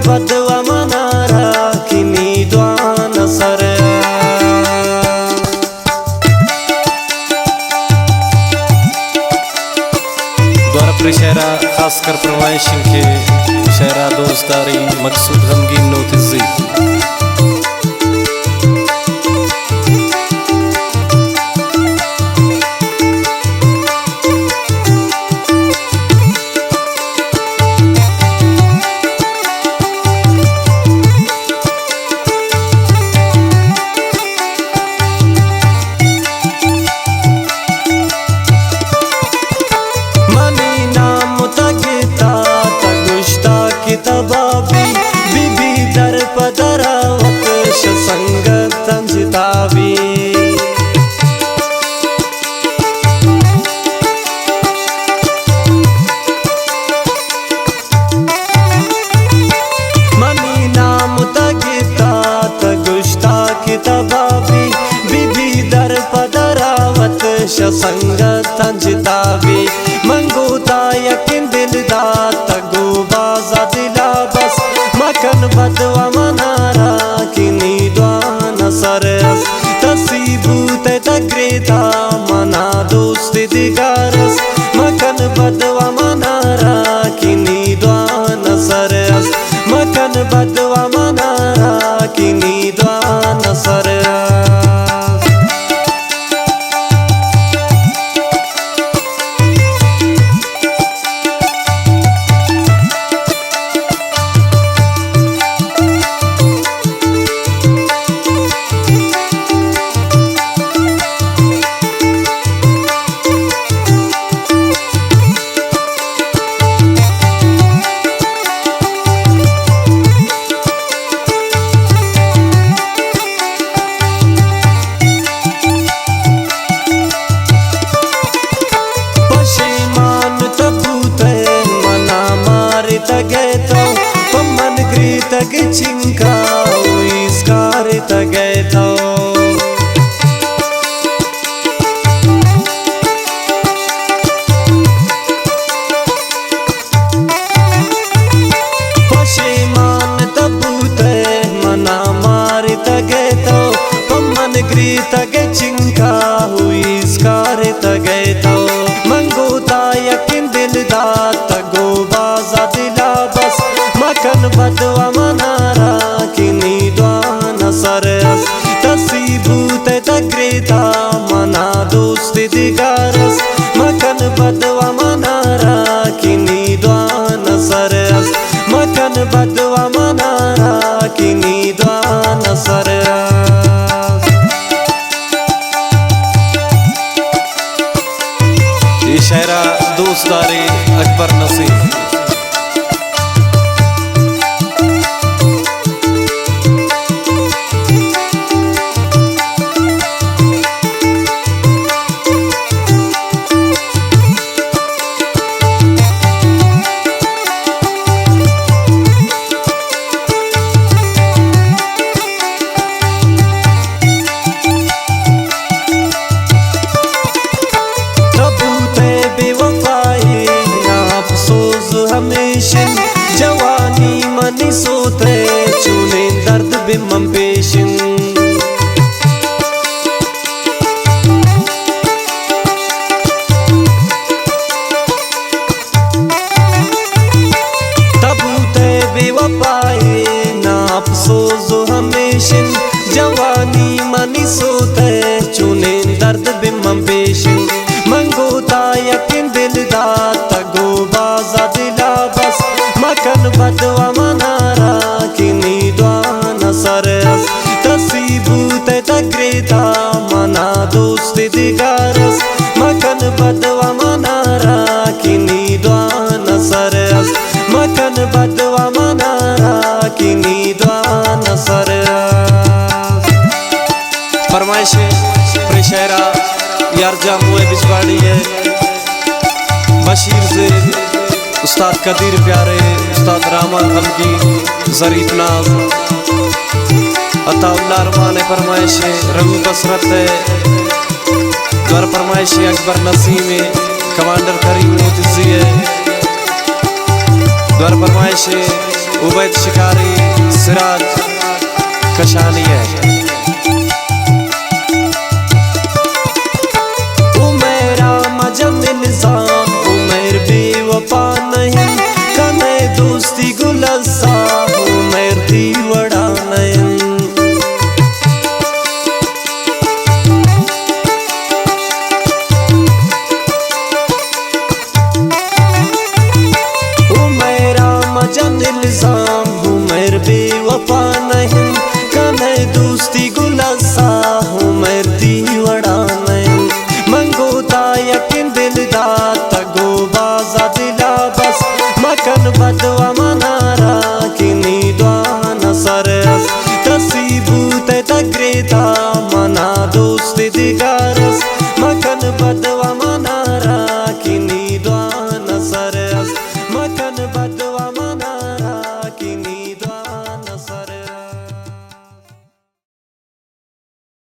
बदवा मनारा किनी द्वान सर द्वार प्रिशहरा खासकर फरमाइश के शहरा दोस्तारी मकसूद गमगीन नोतिजी तबाबी बीबी दर पदरावत संगत तंजतावी मनी नाम तगिता तगुश्ता की तबाबी बीबी दर पदरावत संगत तंजतावी मंगोता यकीन दिलदा तगो बाजा दिला बस मकन बदवा मनारा किनी द्वान सरस तसीबू ते तग्रेता मना दोस्ती दिगारस मकन बदवा मनारा किनी द्वान सरस मकन बदवा मनारा किनी द्वान सरस पमन ग्रीत चिंका इसकार तगैतो पशेमान तबूते मना मार तगैतो पमन ग्रीत चिंका इसकार तगैतो मंगोता यकीन दिलदा तगो बाजा दिला बस मकन बदवा मनारा किनी द्वान सरस तसीबू ते तग्रेता मना दोस्ती दिगारस मकन बदवा मनारा किनी द्वान सरस मकन बदवा मनारा किनी द्वान सरस ये शहरा दोस्तारी अकबर नसीम हमेशन जवानी मनी सोते चूने दर्द बिमम पेशन तबूते बेवफाए ना अफसोस हमेशन जवानी मनी सोते चूने दर्द बिमम पेशन मंगोता यकीन दिलदा तगो बाजा दिला बस मकन बदवा मनारा किनी द्वान सरस तसीबू ते तग्रेता मना दोस्ती दिगारस मकन बदवा मनारा किनी द्वान सरस मकन बदवा मनारा किनी द्वान सरस फरमाइश प्रिशहरा यारजा मुए बिजवाड़ी है बशीर ज़ैद उस्ताद कदीर प्यारे उस्ताद रामा गमगीन ज़रीफ नाज अताउल्लाह रहमान फरमाइश रघु बसरत द्वार फरमाइश अकबर नसीम कमांडर करीम नोतिजी द्वार फरमाइश उबैद शिकारी सिराज कशानी है। उमेरा मजन निजाम उमेर बेवफा नहीं कने दोस्ती गुलसा उमेर दीवड़ा नहीं। इल्जाम हूँ मेर बेवफा नहीं कने दोस्ती गुलसा हूँ मेर दीवड़ा नहीं। मंगोता यकीन दिलदा तगो बाजा दिला बस मकन बदवा मनारा किनी द्वाना सरस तसीबू ते तग्रेता